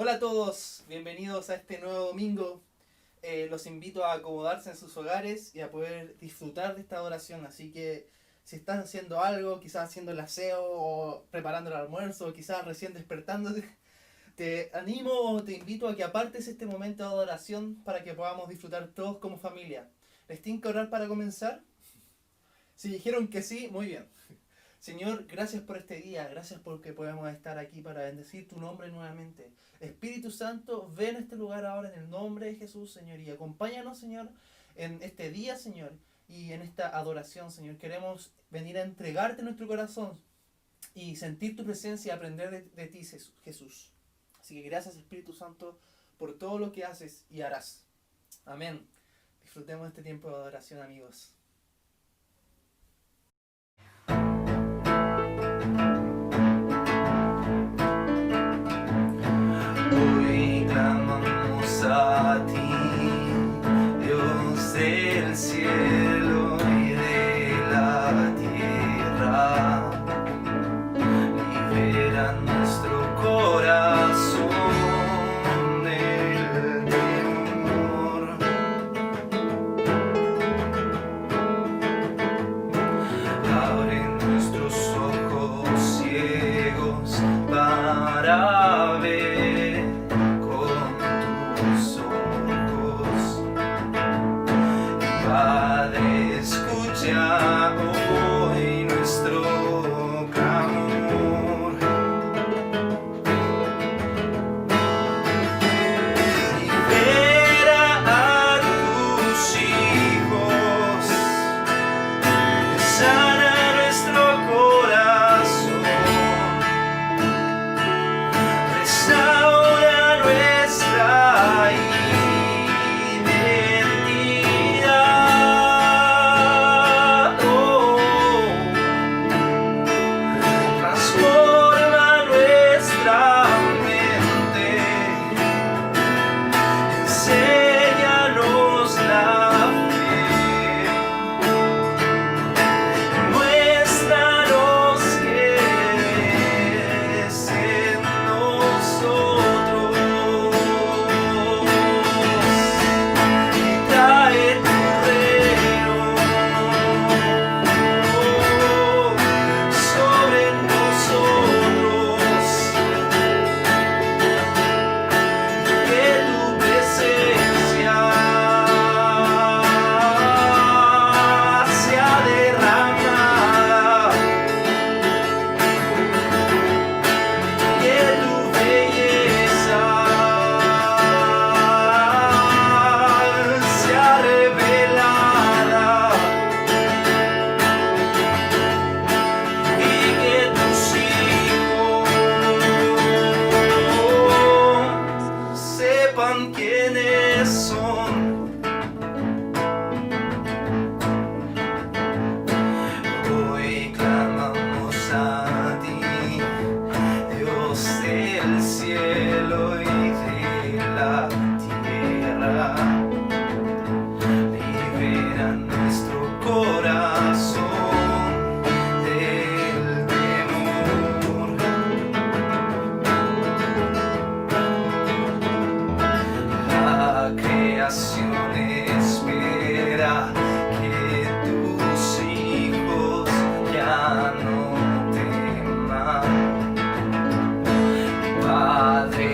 Hola a todos, bienvenidos a este nuevo domingo. Los invito a acomodarse en sus hogares y a poder disfrutar de esta adoración. Así que si estás haciendo algo, quizás haciendo el aseo o preparando el almuerzo, o quizás recién despertándote, te animo o te invito a que apartes este momento de adoración para que podamos disfrutar todos como familia. ¿Les tinca orar para comenzar? Si dijeron que sí, muy bien. Señor, gracias por este día, gracias porque podemos estar aquí para bendecir tu nombre nuevamente. Espíritu Santo, ven a este lugar ahora en el nombre de Jesús, Señor, y acompáñanos, Señor, en este día, Señor, y en esta adoración, Señor. Queremos venir a entregarte nuestro corazón y sentir tu presencia y aprender de ti, Jesús. Así que gracias, Espíritu Santo, por todo lo que haces y harás. Amén. Disfrutemos este tiempo de adoración, amigos. Hoy clamamos a ti, Dios del cielo y de la tierra. Libera nuestro corazón del temor. Abre nuestros ojos ciegos para ver con tus ojos. Padre, escucha hoy nuestro clamor. Libera a tus hijos, sana nuestro corazón, restaura nuestra identidad. Transforma nuestra mente, enséñanos la fe, muéstranos que eres en nosotros y trae tu reino sobre nosotros, que tu presencia sea derramada, que tu belleza sea revelada y que tus hijos sepan quiénes son. Hoy clamamos a ti, Dios del cielo y de la tierra. Libera nuestro corazón del temor. La creación espera que tus hijos ya no teman. Padre,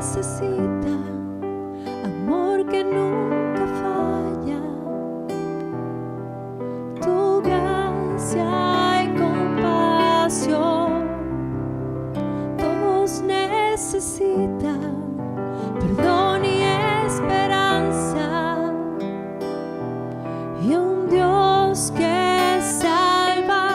necesita amor que nunca falla, tu gracia y compasión. Todos necesitan perdón y esperanza, y un Dios que salva.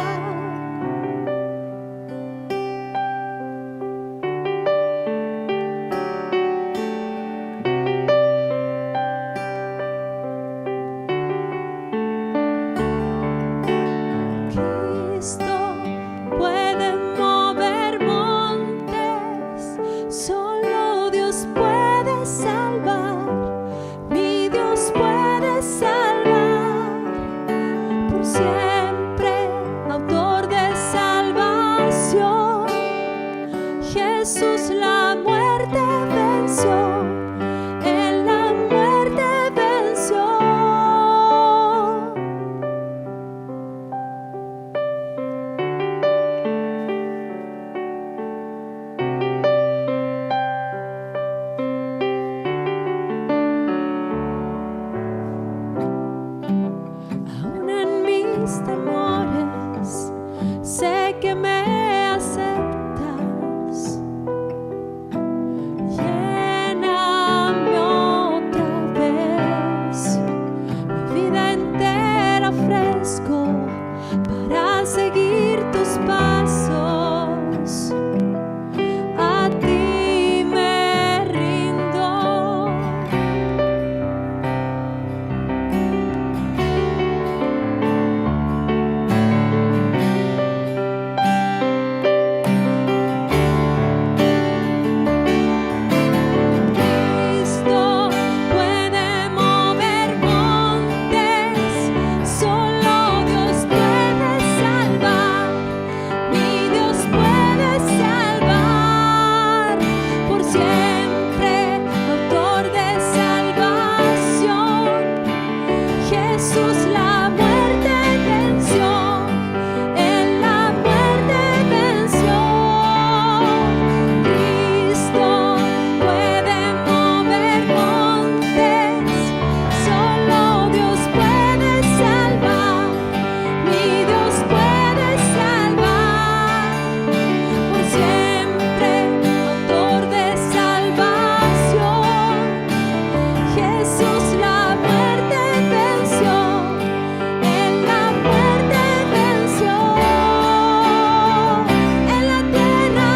Cristo puede mover montes, solo Dios puede salvar, mi Dios puede salvar, por siempre autor de salvación. Jesús la muerte venció, Él la muerte venció. Aún en mis temores, sé que me aceptas. Lléname otra vez, mi vida entera ofrezco para seguir tus pasos. A ti me rindo. Cristo puede mover montes, solo Dios puede salvar, mi Dios puede salvar, por siempre autor de salvación. Jesús la muerte venció, Él la muerte venció. Cristo puede mover montes, solo Dios puede salvar, mi Dios puede salvar, por siempre autor de salvación. Jesús la muerte venció, Él la muerte venció. En la tierra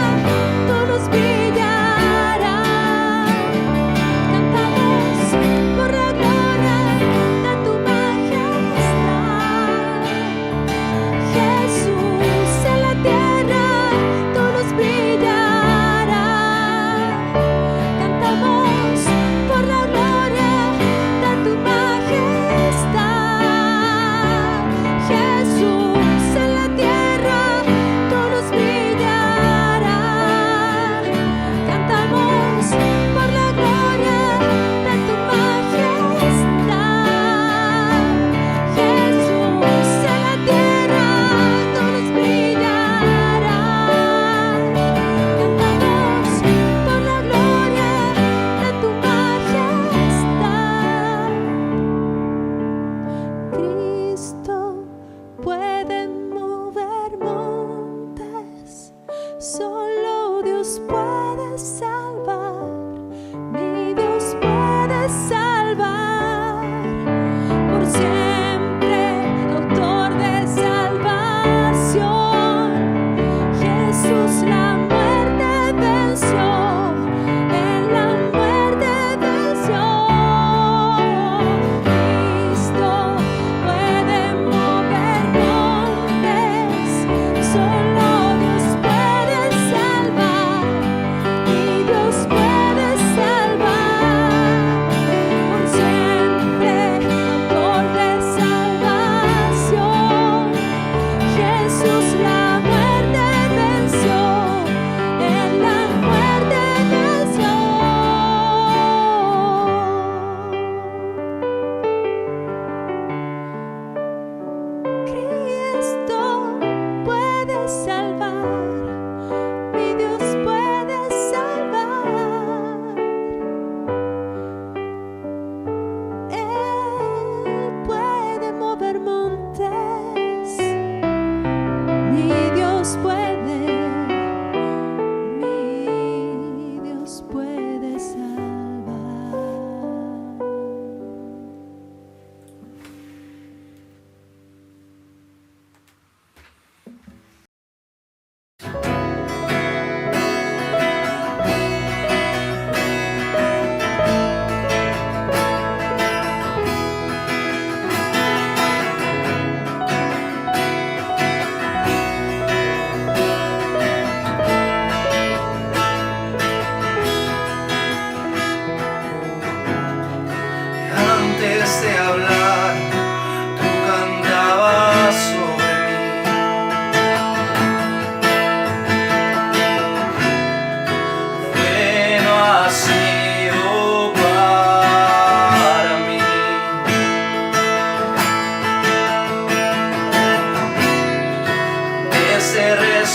tu luz brillará, cantamos por la gloria de tu majestad. Jesús, en la tierra tu luz brillará, cantamos por la gloria de tu majestad. Jesús, en la tierra tu luz brillará, cantamos por la gloria de tu majestad. Jesús, en la tierra tu luz brillará, cantamos por la gloria de tu majestad. Cristo puede mover montes, solo Dios puede salvar, mi Dios puede salvar, por siempre autor de salvación. Jesús la muerte venció, Él la muerte venció. Cristo puede mover montes,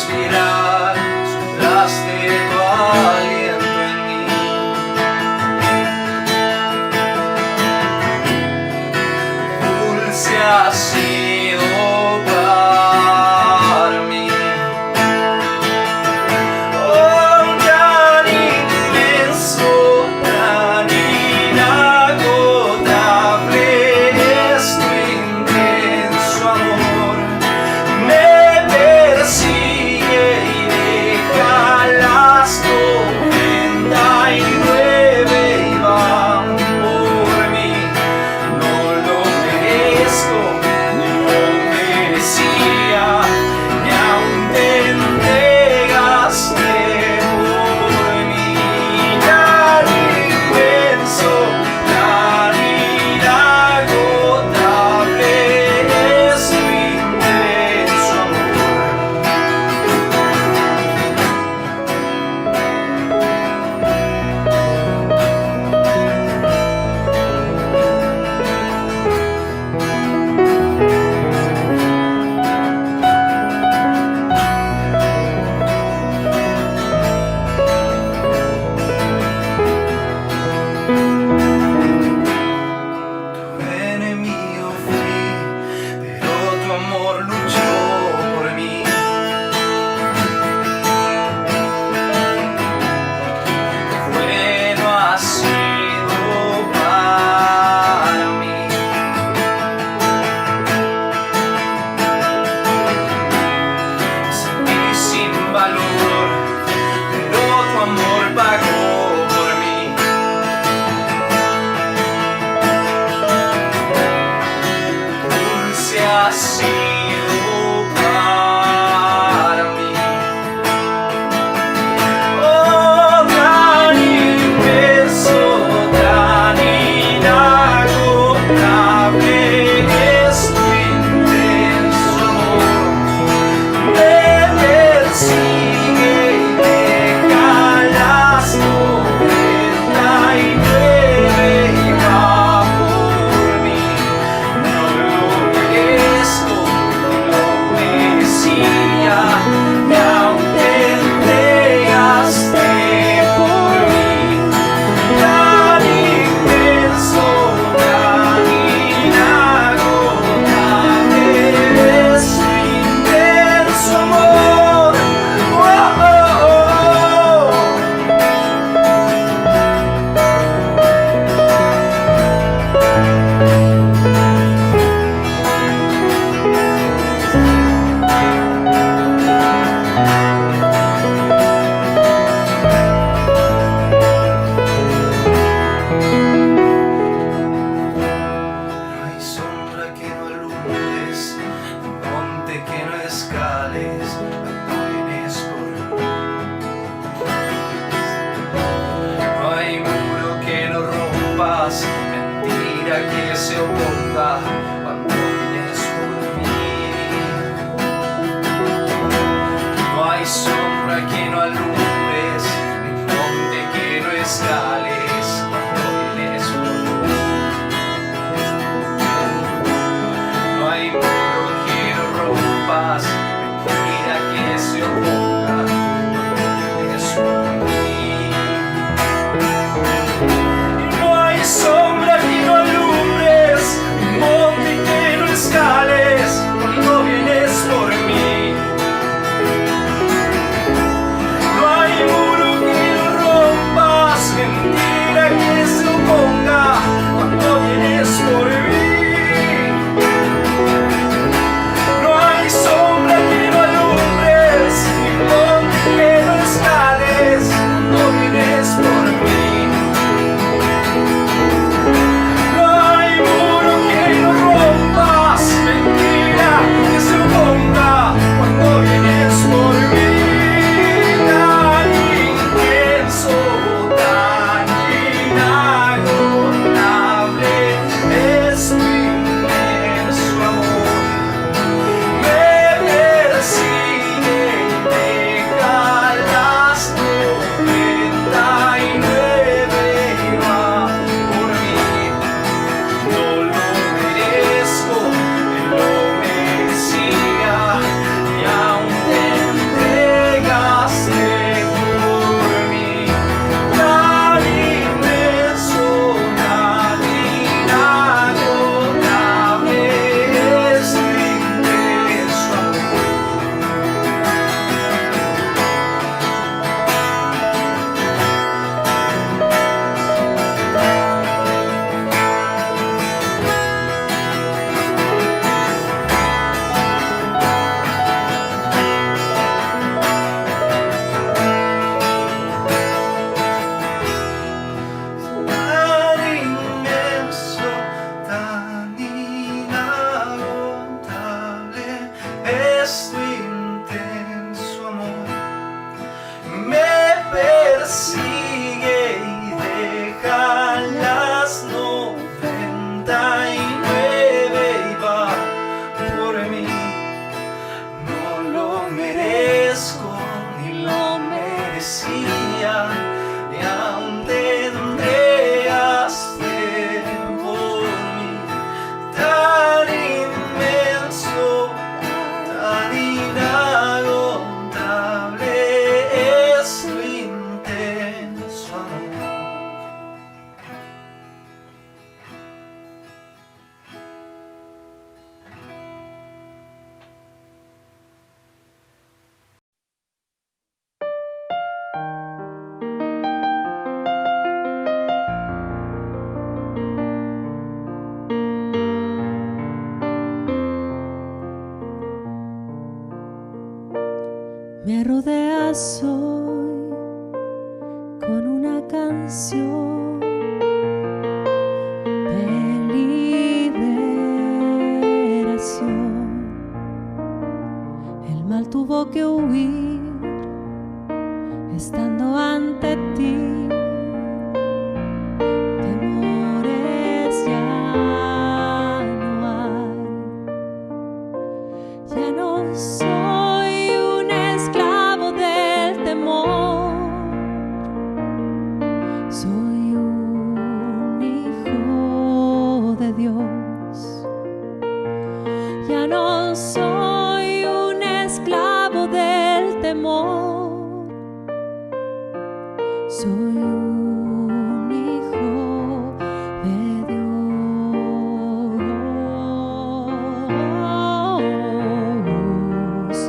respirar, soplaste tu aliento en mí. Dulce ha sido para mí. Oh, tan inmenso, tan inagotable es tu intenso amor. Me persigue y deja las tormentas y llueve y van por mí. No lo merezco, no lo merecía, y aún te entregaste por mí. Tan inmenso, tan inagotable es tu intenso amor. Tu enemigo fui, pero tu amor luchó por mí. Bueno ha sido para mí. Sentí sin valor, pero tu amor pagó por mí. Dulce ha sido para mí. Oh, tan inmenso, tan inagotable es tu intenso amor. Me persigue y deja las tormentas y llueve y va por mí. No lo merezco, no lo merecía, y aún te entregaste por mí. Tan inmenso, tan inagotable es tu intenso amor. Oh, oh, oh. No hay sombra que no alumbres, monte que no escales, cuando vienes por mí. No hay muro que no rompas, mentira que se oponga, cuando vienes por mí. No hay sombra que no alumbres, ni monte que no escales, cuando vienes por mí. No hay muro que no rompas, mentira que se oponga, cuando vienes por mí. Y no hay sombra que no alumbres, monte que no escales, cuando vienes por mí. No hay muro que no rompas, mentira es tu intenso amor. Me persigue y deja las 99 y va por mí. No lo merezco ni lo merecía, y aún tendrías fe por mí. Tan inmenso, tan inagotable es tu intenso amor. Me rodeas hoy con una canción de liberación. El mal tuvo que huir estando ante ti. Temores ya no hay. Ya no soy un esclavo del temor. Soy un hijo de Dios. Ya no soy un esclavo del temor. Soy un hijo de Dios.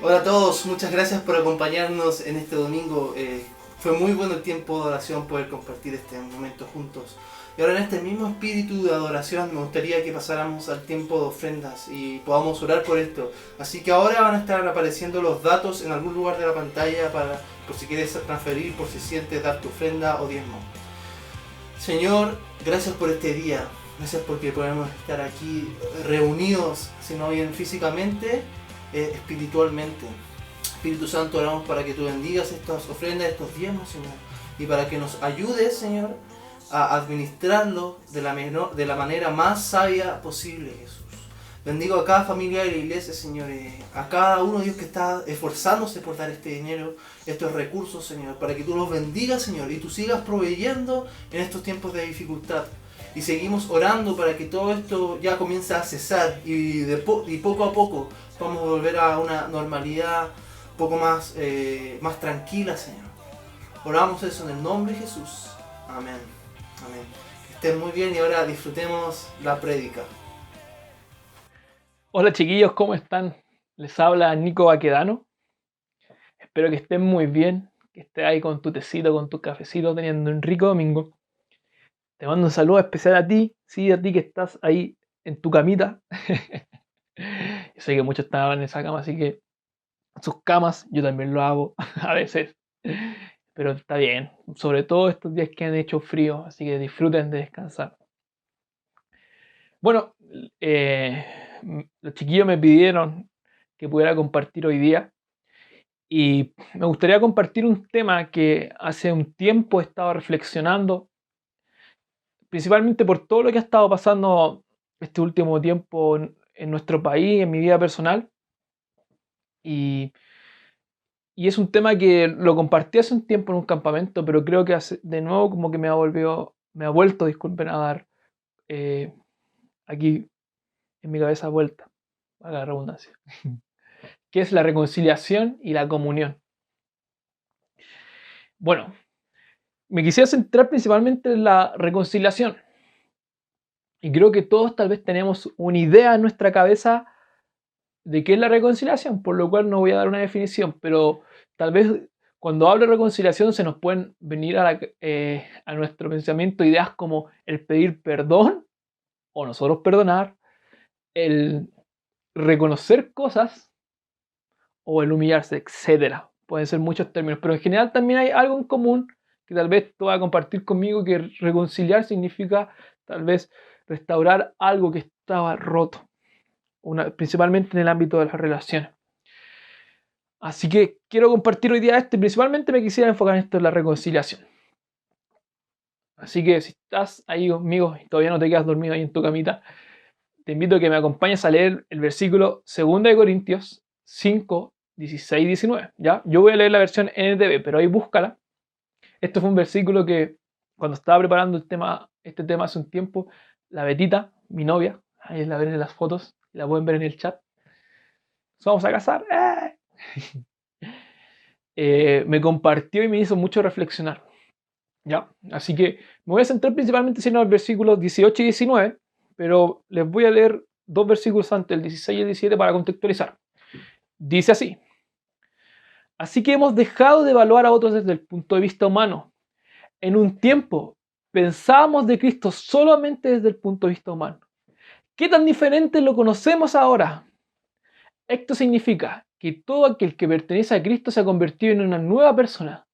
Hola a todos, muchas gracias por acompañarnos en este domingo. Fue muy bueno el tiempo de oración poder compartir este momento juntos. Y ahora en este mismo espíritu de adoración me gustaría que pasáramos al tiempo de ofrendas y podamos orar por esto. Así que ahora van a estar apareciendo los datos en algún lugar de la pantalla por si quieres transferir, por si sientes dar tu ofrenda o diezmo. Señor, gracias por este día. Gracias porque podemos estar aquí reunidos, si no bien físicamente, espiritualmente. Espíritu Santo, oramos para que tú bendigas estas ofrendas, estos diezmos, Señor, y para que nos ayudes, Señor, a administrarlo de la manera más sabia posible, Jesús. Bendigo a cada familia de la iglesia, Señor, a cada uno, Dios, que está esforzándose por dar este dinero, estos recursos, Señor, para que tú los bendigas, Señor, y tú sigas proveyendo en estos tiempos de dificultad. Y seguimos orando para que todo esto ya comience a cesar y poco a poco vamos a volver a una normalidad un poco más tranquila, Señor. Oramos eso en el nombre de Jesús. Amén. Amén. Que estén muy bien y ahora disfrutemos la prédica. Hola chiquillos, ¿cómo están? Les habla Nico Baquedano. Espero que estén muy bien, que estés ahí con tu tecito, con tu cafecito, teniendo un rico domingo. Te mando un saludo especial a ti, sí, a ti que estás ahí en tu camita. Yo sé que muchos están en esa cama, así que sus camas, yo también lo hago a veces. Pero está bien, sobre todo estos días que han hecho frío, así que disfruten de descansar. Bueno, los chiquillos me pidieron que pudiera compartir hoy día y me gustaría compartir un tema que hace un tiempo he estado reflexionando, principalmente por todo lo que ha estado pasando este último tiempo en nuestro país, en mi vida personal. Y es un tema que lo compartí hace un tiempo en un campamento, pero creo que de nuevo como que me ha vuelto, disculpen, a dar aquí en mi cabeza vuelta, a la redundancia, que es la reconciliación y la comunión. Bueno, me quisiera centrar principalmente en la reconciliación. Y creo que todos tal vez tenemos una idea en nuestra cabeza de qué es la reconciliación, por lo cual no voy a dar una definición, pero tal vez cuando hablo de reconciliación se nos pueden venir a nuestro pensamiento ideas como el pedir perdón o nosotros perdonar, el reconocer cosas o el humillarse, etc. Pueden ser muchos términos, pero en general también hay algo en común que tal vez tú vas a compartir conmigo, que reconciliar significa tal vez restaurar algo que estaba roto, principalmente en el ámbito de las relaciones. Así que quiero compartir hoy día principalmente me quisiera enfocar en esto de la reconciliación. Así que si estás ahí conmigo y todavía no te quedas dormido ahí en tu camita, te invito a que me acompañes a leer el versículo 2 de Corintios 5, 16 y 19. ¿Ya? Yo voy a leer la versión NTV, pero ahí búscala. Esto fue un versículo que cuando estaba preparando este tema hace un tiempo, la Betita, mi novia, ahí la ven en las fotos, la pueden ver en el chat. Nos vamos a casar. Me compartió y me hizo mucho reflexionar. ¿Ya? Así que me voy a centrar principalmente en los versículos 18 y 19, pero les voy a leer dos versículos antes, el 16 y el 17, para contextualizar. Dice así: así que hemos dejado de evaluar a otros desde el punto de vista humano. En un tiempo pensábamos de Cristo solamente desde el punto de vista humano. ¿Qué tan diferente lo conocemos ahora? Esto significa que todo aquel que pertenece a Cristo se ha convertido en una nueva persona.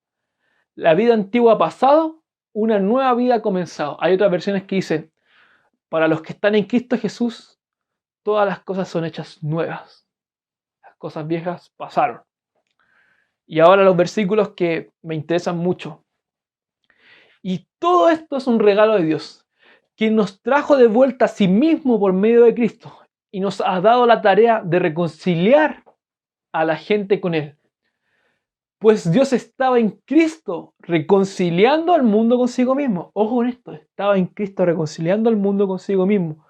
La vida antigua ha pasado, una nueva vida ha comenzado. Hay otras versiones que dicen: para los que están en Cristo Jesús, todas las cosas son hechas nuevas. Las cosas viejas pasaron. Y ahora los versículos que me interesan mucho. Y todo esto es un regalo de Dios, quien nos trajo de vuelta a sí mismo por medio de Cristo y nos ha dado la tarea de reconciliar a la gente con Él. Pues Dios estaba en Cristo reconciliando al mundo consigo mismo. Ojo con esto, estaba en Cristo reconciliando al mundo consigo mismo,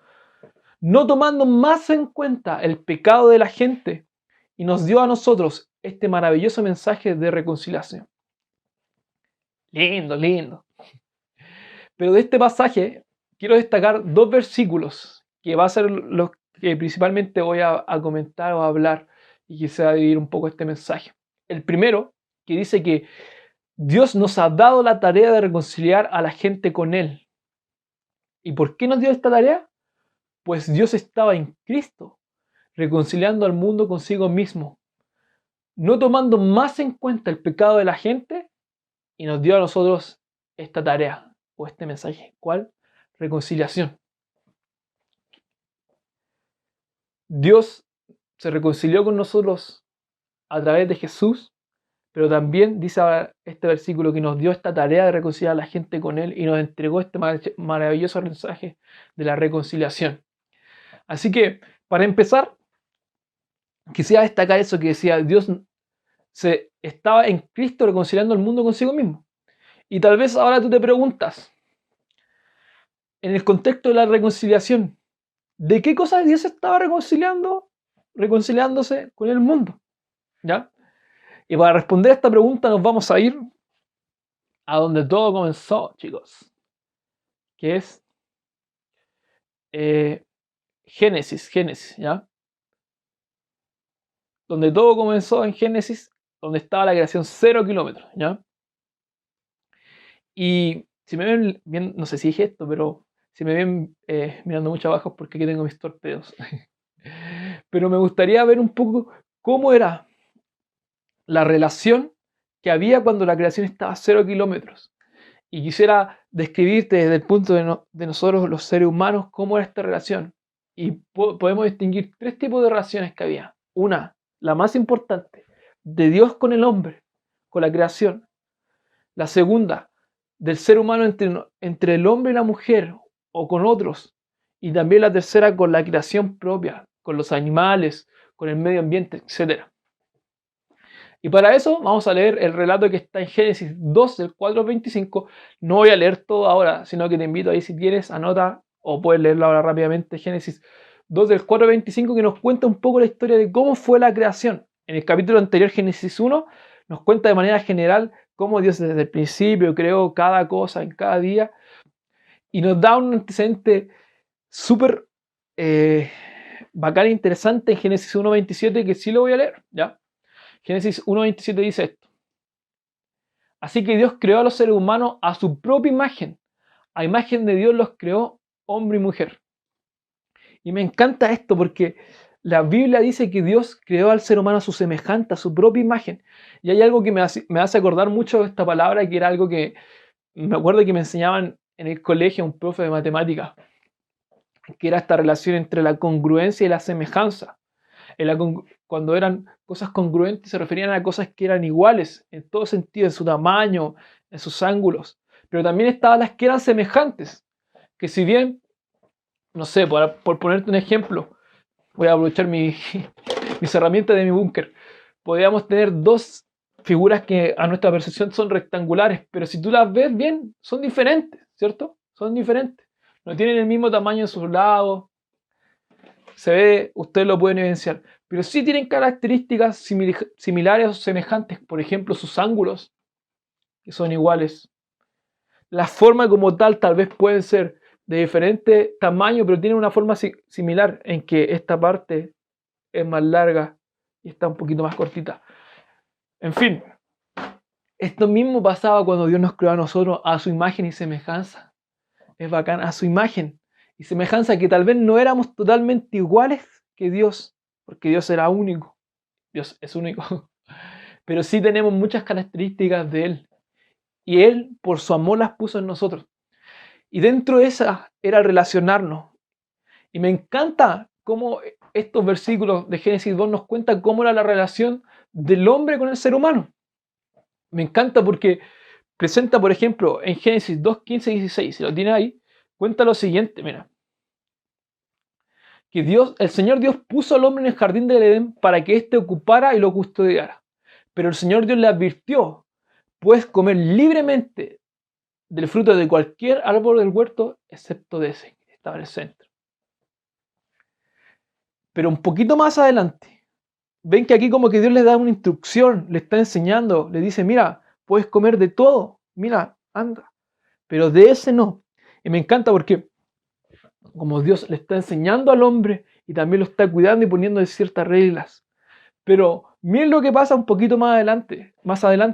no tomando más en cuenta el pecado de la gente, y nos dio a nosotros este maravilloso mensaje de reconciliación. Lindo, lindo. Pero de este pasaje quiero destacar dos versículos que va a ser los que principalmente voy a comentar o a hablar, y quisiera dividir un poco este mensaje. El primero, que dice que Dios nos ha dado la tarea de reconciliar a la gente con Él. ¿Y por qué nos dio esta tarea? Pues Dios estaba en Cristo, reconciliando al mundo consigo mismo, no tomando más en cuenta el pecado de la gente, y nos dio a nosotros esta tarea o este mensaje. ¿Cuál? Reconciliación. Dios se reconcilió con nosotros a través de Jesús, pero también dice ahora este versículo que nos dio esta tarea de reconciliar a la gente con Él y nos entregó este maravilloso mensaje de la reconciliación. Así que, para empezar, quisiera destacar eso que decía: Dios se estaba en Cristo reconciliando al mundo consigo mismo. Y tal vez ahora tú te preguntas, en el contexto de la reconciliación, ¿de qué cosas Dios estaba reconciliándose con el mundo? ¿Ya? Y para responder a esta pregunta nos vamos a ir a donde todo comenzó, chicos, que es Génesis, ¿ya? Donde todo comenzó en Génesis, donde estaba la creación 0 kilómetros, ¿ya? Y si me ven bien, no sé si dije esto, pero si me ven mirando mucho abajo es porque aquí tengo mis torpedos. Pero me gustaría ver un poco cómo era la relación que había cuando la creación estaba a 0 kilómetros. Y quisiera describirte desde el punto de nosotros los seres humanos cómo era esta relación. Y podemos distinguir 3 tipos de relaciones que había. Una, la más importante, de Dios con el hombre, con la creación. La segunda, del ser humano entre el hombre y la mujer o con otros. Y también la tercera con la creación propia, con los animales, con el medio ambiente, etc. Y para eso vamos a leer el relato que está en Génesis 2, del 4 al 25. No voy a leer todo ahora, sino que te invito ahí, si quieres, anota o puedes leerlo ahora rápidamente. Génesis 2, del 4 al 25, que nos cuenta un poco la historia de cómo fue la creación. En el capítulo anterior, Génesis 1, nos cuenta de manera general cómo Dios desde el principio creó cada cosa en cada día. Y nos da un antecedente súper bacán e interesante en Génesis 1:27, que sí lo voy a leer, ¿ya? Génesis 1:27 dice esto: así que Dios creó a los seres humanos a su propia imagen. A imagen de Dios los creó, hombre y mujer. Y me encanta esto porque la Biblia dice que Dios creó al ser humano a su semejante, a su propia imagen. Y hay algo que me hace acordar mucho de esta palabra, que era algo que me acuerdo que me enseñaban en el colegio un profe de matemáticas, que era esta relación entre la congruencia y la semejanza. Cuando eran cosas congruentes se referían a cosas que eran iguales en todo sentido, en su tamaño, en sus ángulos. Pero también estaban las que eran semejantes, que si bien, no sé, por ponerte un ejemplo, voy a aprovechar mis herramientas de mi búnker. Podríamos tener 2 figuras que a nuestra percepción son rectangulares, pero si tú las ves bien, son diferentes, ¿cierto? Son diferentes. No tienen el mismo tamaño en sus lados. Se ve, ustedes lo pueden evidenciar. Pero sí tienen características similares o semejantes. Por ejemplo, sus ángulos, que son iguales. La forma como tal vez pueden ser de diferente tamaño, pero tienen una forma similar, en que esta parte es más larga y está un poquito más cortita. En fin, esto mismo pasaba cuando Dios nos creó a nosotros a su imagen y semejanza. Es bacán, a su imagen y semejanza, que tal vez no éramos totalmente iguales que Dios, porque Dios era único. Dios es único. Pero sí tenemos muchas características de Él. Y Él, por su amor, las puso en nosotros. Y dentro de esa era relacionarnos. Y me encanta cómo estos versículos de Génesis 2 nos cuentan cómo era la relación del hombre con el ser humano. Me encanta porque presenta, por ejemplo, en Génesis 2, 15 y 16, si lo tiene ahí, cuenta lo siguiente, mira. Que el Señor Dios puso al hombre en el jardín del Edén para que éste ocupara y lo custodiara. Pero el Señor Dios le advirtió: puedes comer libremente del fruto de cualquier árbol del huerto, excepto de ese que estaba en el centro. Pero un poquito más adelante, ven que aquí como que Dios le da una instrucción, le está enseñando, le dice: mira, puedes comer de todo, mira, anda, pero de ese no. Y me encanta porque como Dios le está enseñando al hombre y también lo está cuidando y poniendo de ciertas reglas, Pero miren lo que pasa un poquito más adelante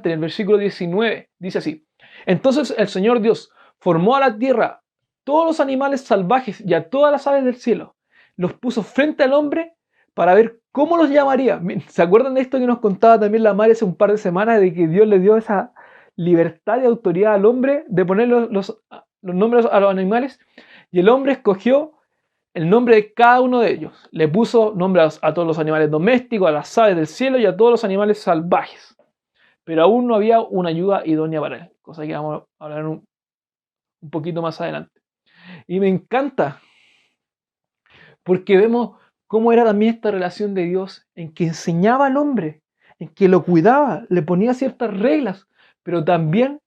en el versículo 19. Dice así: entonces el Señor Dios formó a la tierra todos los animales salvajes y a todas las aves del cielo. Los puso frente al hombre para ver cómo los llamaría. ¿Se acuerdan de esto que nos contaba también la Mari hace un par de semanas, de que Dios le dio esa libertad y autoridad al hombre de poner los nombres a los animales? Y el hombre escogió el nombre de cada uno de ellos. Le puso nombre a todos los animales domésticos, a las aves del cielo y a todos los animales salvajes. Pero aún no había una ayuda idónea para él, cosa que vamos a hablar un poquito más adelante. Y me encanta, porque vemos cómo era también esta relación de Dios, en que enseñaba al hombre, en que lo cuidaba, le ponía ciertas reglas, pero también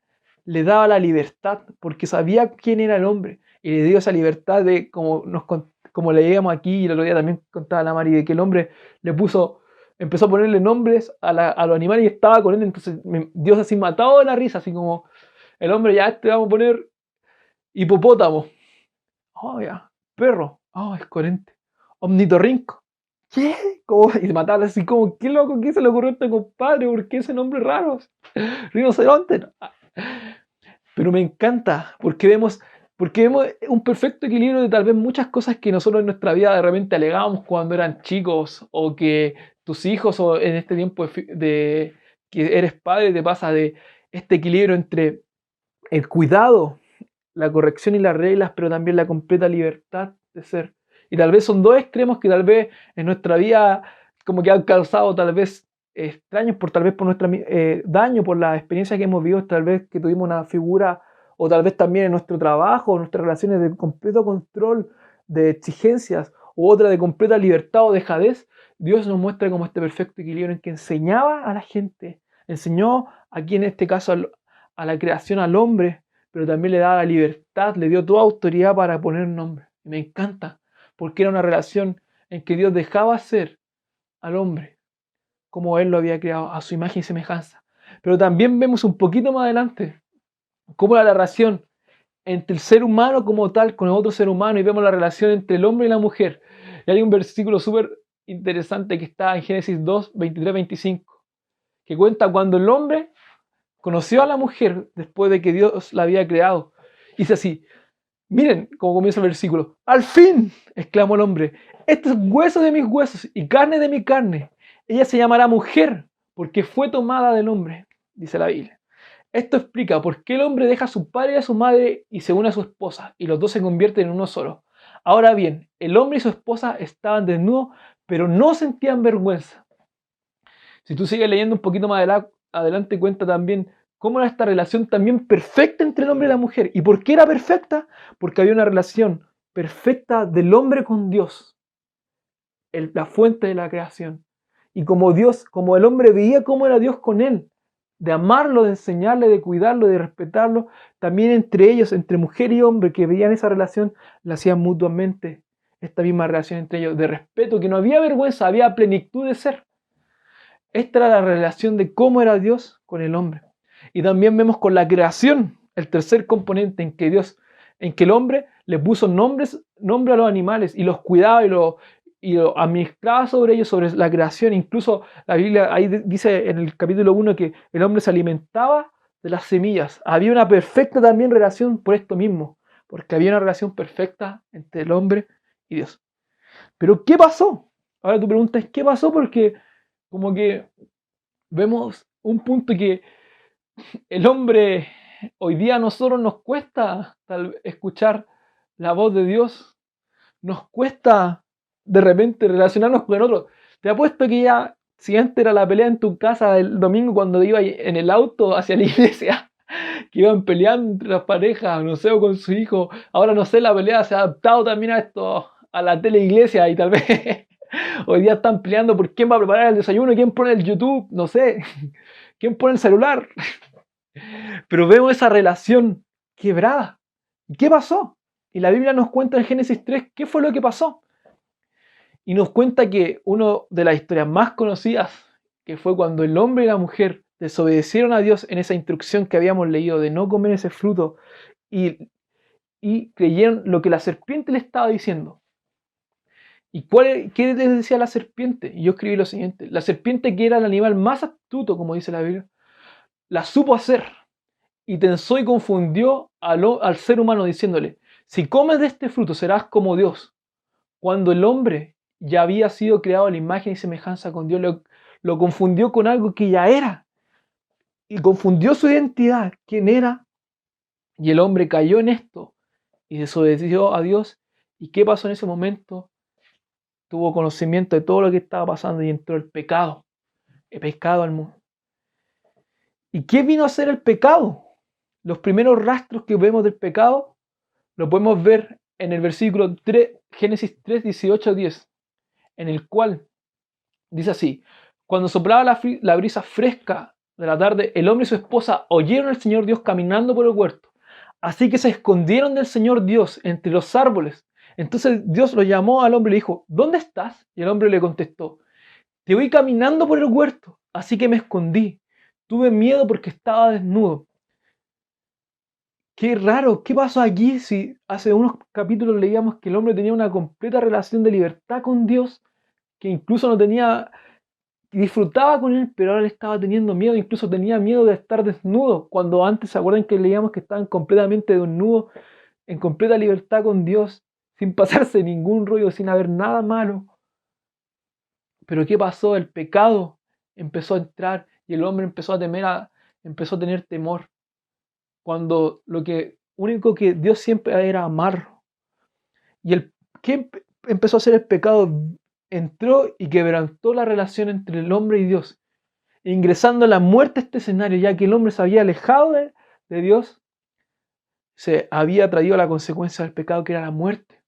le daba la libertad, porque sabía quién era el hombre, y le dio esa libertad de, como leíamos aquí, y el otro día también contaba la Mari, de que el hombre empezó a ponerle nombres a los animales y estaba con él. Entonces Dios así matado de la risa, así como, el hombre, ya vamos a poner hipopótamo. Oh, ya. Perro. Oh, es coherente. Omnitorrinco. ¿Qué? Y se mataba así como, qué loco, ¿qué se le ocurrió a este compadre? ¿Por qué ese nombre raro? Rinoceronte. Pero me encanta, porque vemos un perfecto equilibrio de tal vez muchas cosas que nosotros en nuestra vida de repente alegábamos cuando eran chicos, o que tus hijos, o en este tiempo de que eres padre, te pasa de este equilibrio entre el cuidado, la corrección y las reglas, pero también la completa libertad de ser. Y tal vez son dos extremos que tal vez en nuestra vida como que han causado tal vez extraños, tal vez por nuestra daño, por la experiencia que hemos vivido, tal vez que tuvimos una figura, o tal vez también en nuestro trabajo, en nuestras relaciones de completo control, de exigencias, u otra de completa libertad o dejadez. Dios nos muestra como este perfecto equilibrio en que enseñaba a la gente, enseñó aquí en este caso a la creación, al hombre, pero también le daba la libertad, le dio toda autoridad para poner nombre. Y me encanta, porque era una relación en que Dios dejaba ser al hombre como Él lo había creado, a su imagen y semejanza. Pero también vemos un poquito más adelante cómo era la relación entre el ser humano como tal con el otro ser humano, y vemos la relación entre el hombre y la mujer. Y hay un versículo súper interesante que está en Génesis 2, 23, 25, que cuenta cuando el hombre conoció a la mujer después de que Dios la había creado. Y dice así, miren cómo comienza el versículo: al fin, exclamó el hombre, este es hueso de mis huesos y carne de mi carne. Ella se llamará mujer porque fue tomada del hombre, dice la Biblia. Esto explica por qué el hombre deja a su padre y a su madre y se une a su esposa, y los dos se convierten en uno solo. Ahora bien, el hombre y su esposa estaban desnudos, pero no sentían vergüenza. Si tú sigues leyendo un poquito más adelante, cuenta también cómo era esta relación también perfecta entre el hombre y la mujer. ¿Y por qué era perfecta? Porque había una relación perfecta del hombre con Dios, la fuente de la creación. Y como el hombre veía cómo era Dios con él, de amarlo, de enseñarle, de cuidarlo, de respetarlo, también entre ellos, entre mujer y hombre que veían esa relación, la hacían mutuamente, esta misma relación entre ellos, de respeto, que no había vergüenza, había plenitud de ser. Esta era la relación de cómo era Dios con el hombre. Y también vemos con la creación, el tercer componente en que el hombre le puso nombre a los animales y los cuidaba y lo administraba sobre ellos, sobre la creación. Incluso la Biblia ahí dice en el capítulo 1 que el hombre se alimentaba de las semillas. Había una perfecta también relación por esto mismo, porque había una relación perfecta entre el hombre y Dios. Pero ¿qué pasó? Ahora tu pregunta es ¿qué pasó? Porque como que vemos un punto que el hombre, hoy día a nosotros nos cuesta escuchar la voz de Dios, nos cuesta de repente relacionarnos con el otro. Te apuesto que ya, si antes era la pelea en tu casa el domingo cuando iba en el auto hacia la iglesia, que iban peleando entre las parejas, no sé, o con su hijo, ahora no sé, la pelea se ha adaptado también a esto, a la teleiglesia, y tal vez hoy día están peleando por quién va a preparar el desayuno, quién pone el YouTube, no sé, quién pone el celular. Pero vemos esa relación quebrada. ¿Y qué pasó? Y la Biblia nos cuenta en Génesis 3 qué fue lo que pasó. Y nos cuenta que una de las historias más conocidas, que fue cuando el hombre y la mujer desobedecieron a Dios en esa instrucción que habíamos leído de no comer ese fruto, y creyeron lo que la serpiente le estaba diciendo. ¿Y qué les decía la serpiente? Y yo escribí lo siguiente. La serpiente, que era el animal más astuto, como dice la Biblia, la supo hacer y tensó y confundió al ser humano diciéndole, si comes de este fruto serás como Dios. Cuando el hombre ya había sido creado a la imagen y semejanza con Dios, lo confundió con algo que ya era. Y confundió su identidad, quién era. Y el hombre cayó en esto y desobedeció a Dios. ¿Y qué pasó en ese momento? Tuvo conocimiento de todo lo que estaba pasando y entró el pecado al mundo. ¿Y qué vino a hacer el pecado? Los primeros rastros que vemos del pecado lo podemos ver en el versículo 3, Génesis 3, 18 a 10, en el cual dice así: cuando soplaba la brisa fresca de la tarde, el hombre y su esposa oyeron al Señor Dios caminando por el huerto. Así que se escondieron del Señor Dios entre los árboles. Entonces Dios lo llamó al hombre y le dijo, ¿dónde estás? Y el hombre le contestó, te oí caminando por el huerto, así que me escondí. Tuve miedo porque estaba desnudo. Qué raro, ¿qué pasó aquí? Si hace unos capítulos leíamos que el hombre tenía una completa relación de libertad con Dios, que incluso disfrutaba con él, pero ahora le estaba teniendo miedo, incluso tenía miedo de estar desnudo, cuando antes, ¿se acuerdan que leíamos que estaban completamente desnudos, en completa libertad con Dios, sin pasarse ningún rollo, sin haber nada malo? Pero ¿qué pasó? El pecado empezó a entrar y el hombre empezó a tener temor, cuando lo único que Dios siempre era amar. ¿Y qué empezó a hacer el pecado? Entró y quebrantó la relación entre el hombre y Dios, ingresando a la muerte a este escenario, ya que el hombre se había alejado de Dios, se había traído la consecuencia del pecado, que era la muerte.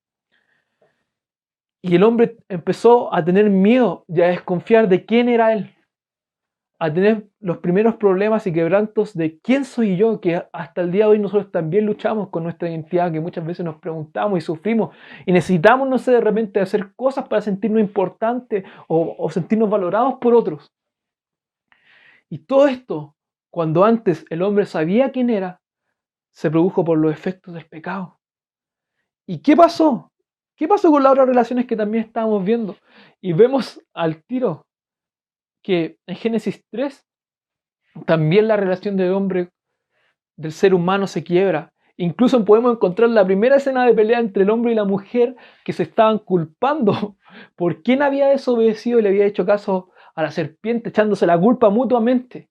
Y el hombre empezó a tener miedo y a desconfiar de quién era él, a tener los primeros problemas y quebrantos de quién soy yo, que hasta el día de hoy nosotros también luchamos con nuestra identidad, que muchas veces nos preguntamos y sufrimos y necesitamos, no sé, de repente hacer cosas para sentirnos importantes o sentirnos valorados por otros. Y todo esto, cuando antes el hombre sabía quién era, se produjo por los efectos del pecado. ¿Y qué pasó? ¿Qué pasó con las otras relaciones que también estábamos viendo? Y vemos al tiro que en Génesis 3 también la relación del ser humano se quiebra. Incluso podemos encontrar la primera escena de pelea entre el hombre y la mujer, que se estaban culpando por quién había desobedecido y le había hecho caso a la serpiente, echándose la culpa mutuamente.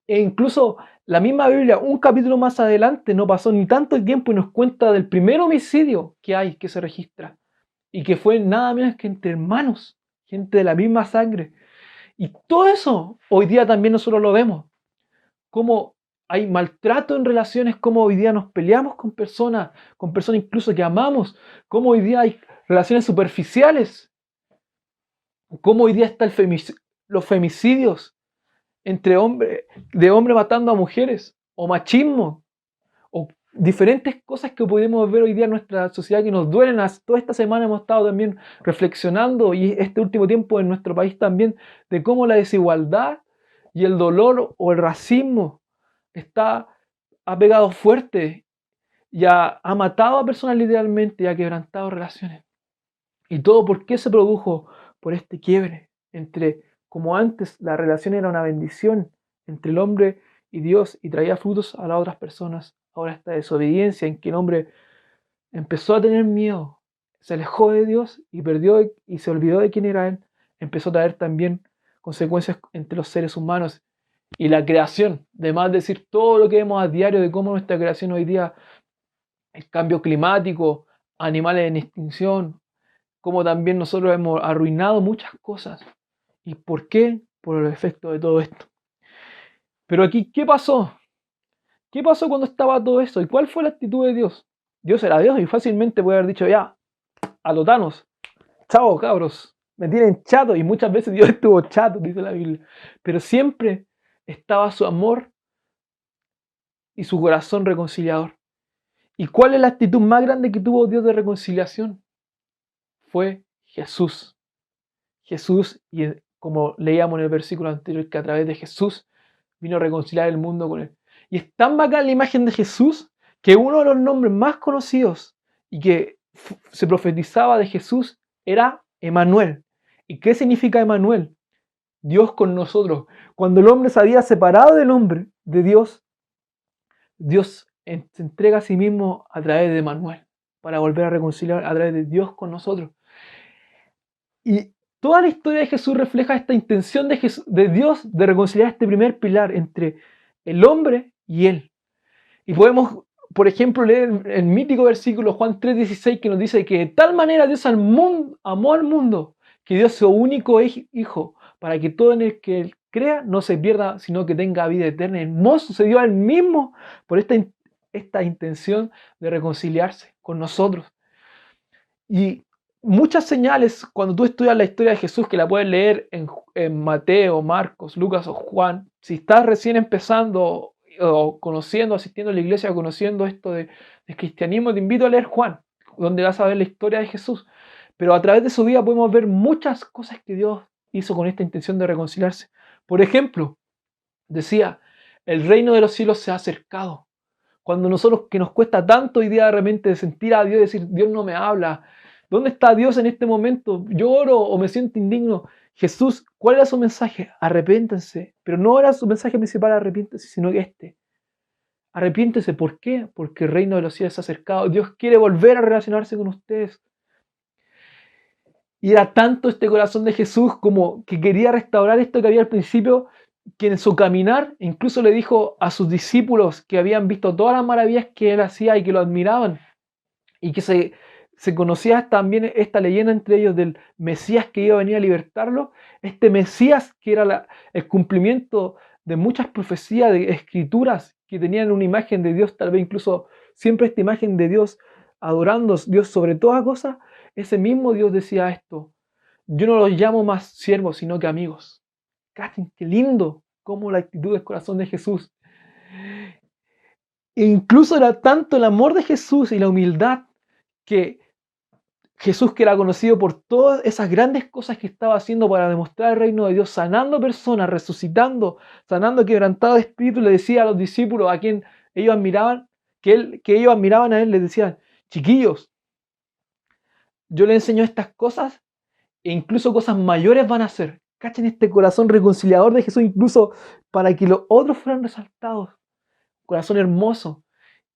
E incluso la misma Biblia, un capítulo más adelante, no pasó ni tanto tiempo y nos cuenta del primer homicidio que se registra, y que fue nada menos que entre hermanos, gente de la misma sangre. Y todo eso hoy día también nosotros lo vemos. Cómo hay maltrato en relaciones, cómo hoy día nos peleamos con personas incluso que amamos, cómo hoy día hay relaciones superficiales, cómo hoy día están los femicidios entre hombres, de hombres matando a mujeres, o machismo, o diferentes cosas que podemos ver hoy día en nuestra sociedad que nos duelen. Toda esta semana hemos estado también reflexionando, y este último tiempo en nuestro país también, de cómo la desigualdad y el dolor o el racismo ha pegado fuerte y ha matado a personas literalmente y ha quebrantado relaciones. ¿Y todo por qué se produjo? Por este quiebre entre, como antes la relación era una bendición entre el hombre y Dios y traía frutos a las otras personas, ahora esta desobediencia en que el hombre empezó a tener miedo, se alejó de Dios y perdió y se olvidó de quién era él, empezó a traer también consecuencias entre los seres humanos y la creación. Además de decir todo lo que vemos a diario de cómo nuestra creación hoy día, el cambio climático, animales en extinción, cómo también nosotros hemos arruinado muchas cosas. ¿Y por qué? Por el efecto de todo esto. Pero aquí, ¿qué pasó? ¿Qué pasó cuando estaba todo esto? ¿Y cuál fue la actitud de Dios? Dios era Dios y fácilmente puede haber dicho, ya, a los Thanos, chao cabros, me tienen chato. Y muchas veces Dios estuvo chato, dice la Biblia. Pero siempre estaba su amor y su corazón reconciliador. ¿Y cuál es la actitud más grande que tuvo Dios de reconciliación? Fue Jesús. Jesús, y como leíamos en el versículo anterior, que a través de Jesús vino a reconciliar el mundo con él. Y es tan bacán la imagen de Jesús, que uno de los nombres más conocidos y que se profetizaba de Jesús era Emmanuel. ¿Y qué significa Emmanuel? Dios con nosotros. Cuando el hombre se había separado del hombre, de Dios, Dios se entrega a sí mismo a través de Emmanuel, para volver a reconciliar a través de Dios con nosotros. Y toda la historia de Jesús refleja esta intención de Dios de reconciliar este primer pilar entre el hombre y Él. Y podemos, por ejemplo, leer el mítico versículo Juan 3:16 que nos dice que de tal manera Dios amó al mundo que dio su único hijo para que todo en el que Él crea no se pierda, sino que tenga vida eterna. Hermoso, se dio a Él mismo por esta intención de reconciliarse con nosotros. Y muchas señales, cuando tú estudias la historia de Jesús, que la puedes leer en Mateo, Marcos, Lucas o Juan, si estás recién empezando o conociendo, asistiendo a la iglesia, conociendo esto de cristianismo, te invito a leer Juan, donde vas a ver la historia de Jesús. Pero a través de su vida podemos ver muchas cosas que Dios hizo con esta intención de reconciliarse. Por ejemplo, decía, el reino de los cielos se ha acercado. Cuando nosotros, que nos cuesta tanto hoy día de repente sentir a Dios y decir, Dios no me habla, ¿dónde está Dios en este momento? ¿Lloro o me siento indigno? Jesús, ¿cuál era su mensaje? Arrepiéntense. Pero no era su mensaje principal, arrepiéntense, sino que arrepiéntense. ¿Por qué? Porque el reino de los cielos se ha acercado. Dios quiere volver a relacionarse con ustedes. Y era tanto este corazón de Jesús como que quería restaurar esto que había al principio, que en su caminar incluso le dijo a sus discípulos que habían visto todas las maravillas que él hacía y que lo admiraban. Y que se conocía también esta leyenda entre ellos del Mesías que iba a venir a libertarlo. Este Mesías que era el cumplimiento de muchas profecías, de escrituras que tenían una imagen de Dios, tal vez incluso siempre esta imagen de Dios, adorando a Dios sobre todas cosas. Ese mismo Dios decía esto: yo no los llamo más siervos, sino que amigos. ¡Cachen, qué lindo! Como la actitud del corazón de Jesús. E incluso era tanto el amor de Jesús y la humildad que Jesús, que era conocido por todas esas grandes cosas que estaba haciendo para demostrar el reino de Dios, sanando personas, resucitando, sanando quebrantados de espíritu, le decía a los discípulos a quien ellos admiraban, que ellos admiraban a él, les decían: chiquillos, yo les enseño estas cosas e incluso cosas mayores van a hacer. Cachen este corazón reconciliador de Jesús, incluso para que los otros fueran resaltados. Corazón hermoso.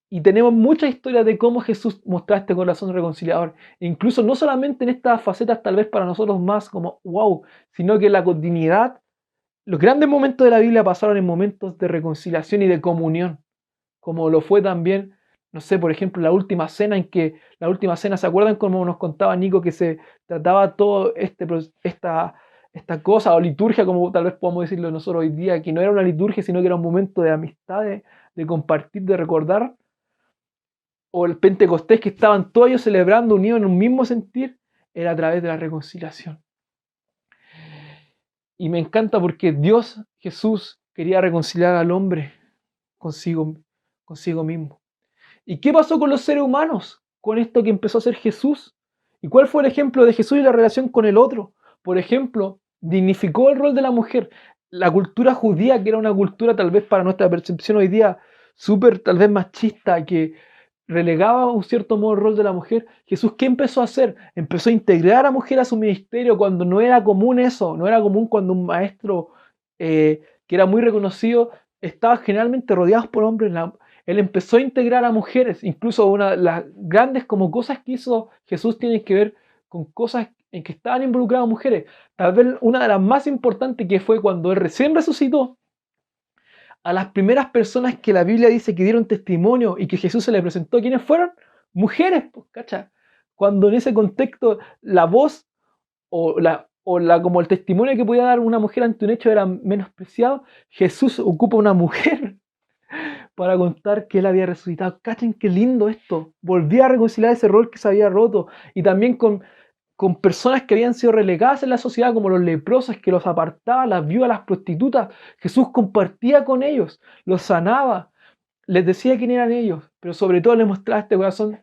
Y tenemos muchas historias de cómo Jesús mostraba este corazón reconciliador. E incluso no solamente en estas facetas tal vez para nosotros más como wow, sino que en la continuidad, los grandes momentos de la Biblia pasaron en momentos de reconciliación y de comunión. Como lo fue también, no sé, por ejemplo, la última cena, ¿se acuerdan cómo nos contaba Nico que se trataba todo esta cosa o liturgia, como tal vez podamos decirlo nosotros hoy día, que no era una liturgia, sino que era un momento de amistad, de compartir, de recordar? O el Pentecostés, que estaban todos ellos celebrando unidos en un mismo sentir, era a través de la reconciliación. Y me encanta porque Dios, Jesús, quería reconciliar al hombre consigo mismo. ¿Y qué pasó con los seres humanos con esto que empezó a hacer Jesús? ¿Y cuál fue el ejemplo de Jesús y la relación con el otro? Por ejemplo, dignificó el rol de la mujer. La cultura judía, que era una cultura tal vez para nuestra percepción hoy día súper tal vez machista, que relegaba un cierto modo el rol de la mujer, Jesús, ¿qué empezó a hacer? Empezó a integrar a la mujer a su ministerio cuando no era común eso, no era común cuando un maestro que era muy reconocido estaba generalmente rodeado por hombres. Él empezó a integrar a mujeres, incluso una de las grandes como cosas que hizo Jesús tienen que ver con cosas en que estaban involucradas mujeres. Tal vez una de las más importantes, que fue cuando él recién resucitó, a las primeras personas que la Biblia dice que dieron testimonio y que Jesús se le presentó, ¿quiénes fueron? Mujeres, ¿cachai? Cuando en ese contexto la voz como el testimonio que podía dar una mujer ante un hecho era menospreciado, Jesús ocupa una mujer para contar que él había resucitado. Cachen qué lindo esto. Volvía a reconciliar ese rol que se había roto. Y también con personas que habían sido relegadas en la sociedad, como los leprosos, que los apartaba, las viudas, las prostitutas. Jesús compartía con ellos, los sanaba, les decía quién eran ellos, pero sobre todo les mostraba este corazón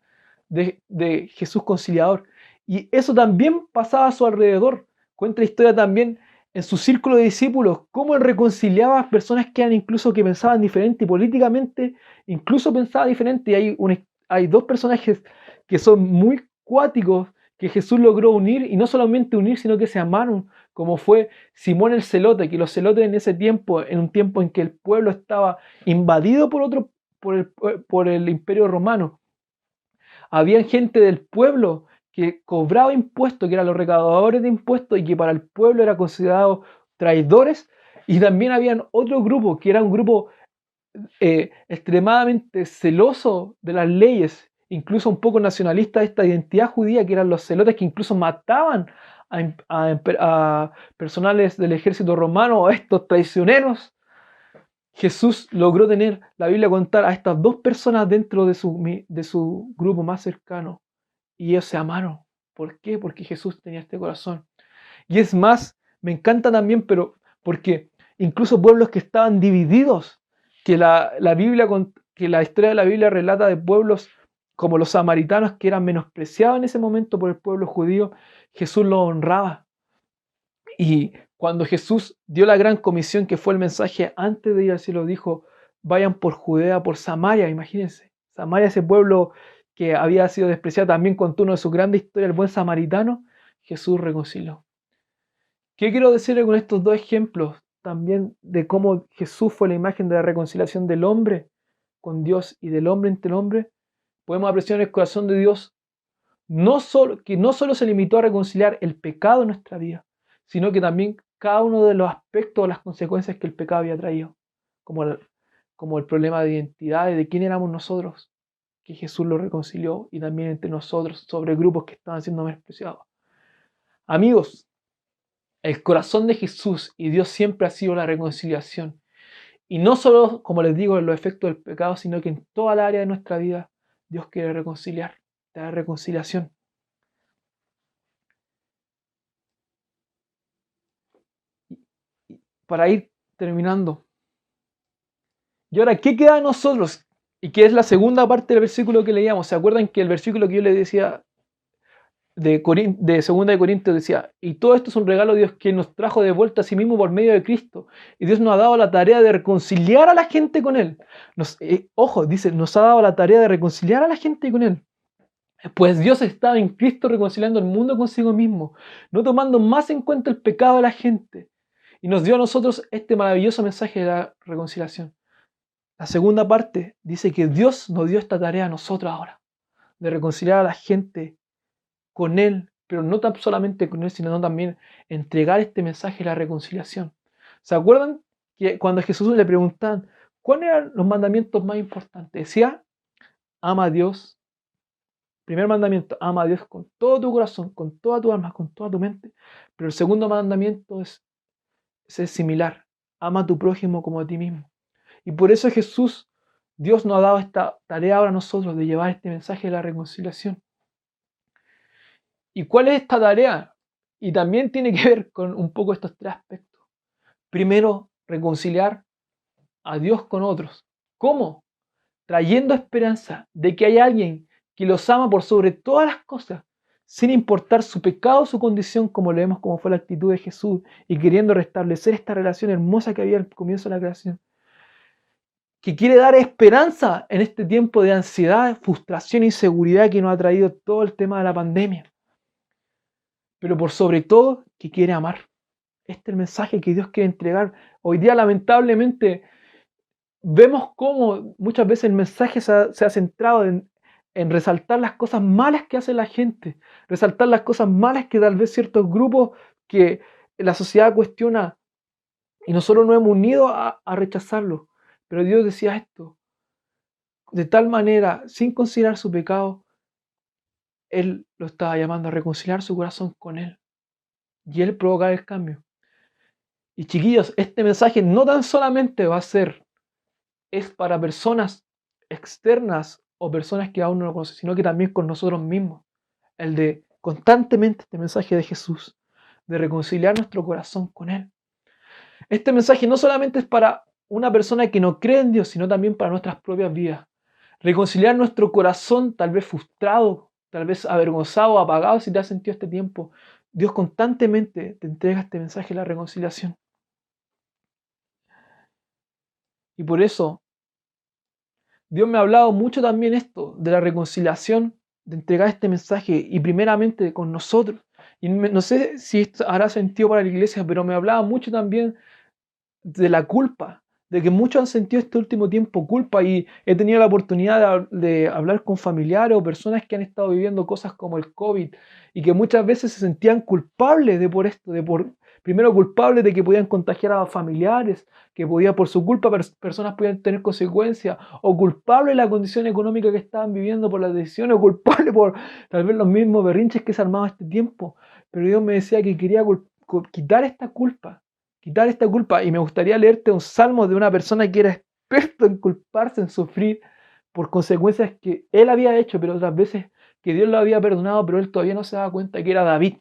de Jesús conciliador. Y eso también pasaba a su alrededor. Cuenta la historia también en su círculo de discípulos, cómo él reconciliaba a personas que eran incluso que pensaban diferente y políticamente incluso pensaban diferente. Y hay dos personajes que son muy cuáticos, que Jesús logró unir, y no solamente unir, sino que se amaron, como fue Simón el Celote, que los celotes en ese tiempo, en un tiempo en que el pueblo estaba invadido por el Imperio Romano, había gente del pueblo que cobraba impuestos, que eran los recaudadores de impuestos y que para el pueblo eran considerados traidores, y también habían otro grupo, que era un grupo extremadamente celoso de las leyes, incluso un poco nacionalista de esta identidad judía, que eran los celotes, que incluso mataban a personales del ejército romano, a estos traicioneros. Jesús logró tener, la Biblia contar, a estas dos personas dentro de su grupo más cercano, y ellos se amaron. ¿Por qué? Porque Jesús tenía este corazón. Y es más, me encanta también, pero porque incluso pueblos que estaban divididos, que la historia de la Biblia relata de pueblos como los samaritanos, que eran menospreciados en ese momento por el pueblo judío, Jesús los honraba. Y cuando Jesús dio la gran comisión, que fue el mensaje antes de ir al cielo, dijo: vayan por Judea, por Samaria. Imagínense, Samaria, ese pueblo que había sido despreciado, también contó uno de sus grandes historias, el buen samaritano. Jesús reconcilió. ¿Qué quiero decirle con estos dos ejemplos? También de cómo Jesús fue la imagen de la reconciliación del hombre con Dios y del hombre entre el hombre. Podemos apreciar el corazón de Dios, que no solo se limitó a reconciliar el pecado en nuestra vida, sino que también cada uno de los aspectos o las consecuencias que el pecado había traído, como el problema de identidad y de quién éramos nosotros, que Jesús lo reconcilió, y también entre nosotros, sobre grupos que estaban siendo menospreciados. Amigos, el corazón de Jesús y Dios siempre ha sido la reconciliación. Y no solo, como les digo, en los efectos del pecado, sino que en toda la área de nuestra vida Dios quiere reconciliar, traer reconciliación. Para ir terminando. Y ahora, ¿qué queda de nosotros? Y que es la segunda parte del versículo que leíamos. ¿Se acuerdan que el versículo que yo les decía de 2 de Corintios decía: y todo esto es un regalo de Dios, que nos trajo de vuelta a sí mismo por medio de Cristo, y Dios nos ha dado la tarea de reconciliar a la gente con Él. Dice, nos ha dado la tarea de reconciliar a la gente con Él. Pues Dios estaba en Cristo reconciliando el mundo consigo mismo, no tomando más en cuenta el pecado de la gente, y nos dio a nosotros este maravilloso mensaje de la reconciliación. La segunda parte dice que Dios nos dio esta tarea a nosotros ahora, de reconciliar a la gente con Él, pero no tan solamente con Él, sino también entregar este mensaje de la reconciliación. ¿Se acuerdan que cuando a Jesús le preguntaban cuáles eran los mandamientos más importantes? Decía: ama a Dios. Primer mandamiento: ama a Dios con todo tu corazón, con toda tu alma, con toda tu mente. Pero el segundo mandamiento es similar: ama a tu prójimo como a ti mismo. Y por eso Dios nos ha dado esta tarea ahora a nosotros de llevar este mensaje de la reconciliación. ¿Y cuál es esta tarea? Y también tiene que ver con un poco estos tres aspectos. Primero, reconciliar a Dios con otros. ¿Cómo? Trayendo esperanza de que hay alguien que los ama por sobre todas las cosas, sin importar su pecado o su condición, como leemos como fue la actitud de Jesús, y queriendo restablecer esta relación hermosa que había al comienzo de la creación. Que quiere dar esperanza en este tiempo de ansiedad, frustración e inseguridad que nos ha traído todo el tema de la pandemia. Pero por sobre todo, que quiere amar. Este es el mensaje que Dios quiere entregar. Hoy día, lamentablemente, vemos cómo muchas veces el mensaje se ha centrado en resaltar las cosas malas que hace la gente, resaltar las cosas malas que tal vez ciertos grupos que la sociedad cuestiona, y nosotros nos hemos unido a rechazarlo. Pero Dios decía esto: de tal manera, sin considerar su pecado, Él lo estaba llamando a reconciliar su corazón con Él, y Él provocar el cambio. Y chiquillos, este mensaje no tan solamente es para personas externas o personas que aún no lo conocen, sino que también con nosotros mismos. El de constantemente este mensaje de Jesús, de reconciliar nuestro corazón con Él. Este mensaje no solamente es para una persona que no cree en Dios, sino también para nuestras propias vidas. Reconciliar nuestro corazón, tal vez frustrado, tal vez avergonzado, apagado, si te has sentido este tiempo. Dios constantemente te entrega este mensaje de la reconciliación. Y por eso, Dios me ha hablado mucho también esto, de la reconciliación de entregar este mensaje y primeramente con nosotros. Y no sé si esto hará sentido para la iglesia, pero me hablaba mucho también de la culpa, de que muchos han sentido este último tiempo culpa y he tenido la oportunidad de hablar con familiares o personas que han estado viviendo cosas como el COVID y que muchas veces se sentían culpables de por esto, primero culpables de que podían contagiar a familiares, que podía por su culpa personas podían tener consecuencias, o culpables de la condición económica que estaban viviendo por las decisiones, o culpables por tal vez los mismos berrinches que se armaban este tiempo. Pero Dios me decía que quería quitar esta culpa. Quitar esta culpa. Y me gustaría leerte un salmo de una persona que era experto en culparse, en sufrir por consecuencias que él había hecho, pero otras veces que Dios lo había perdonado, pero él todavía no se daba cuenta, que era David.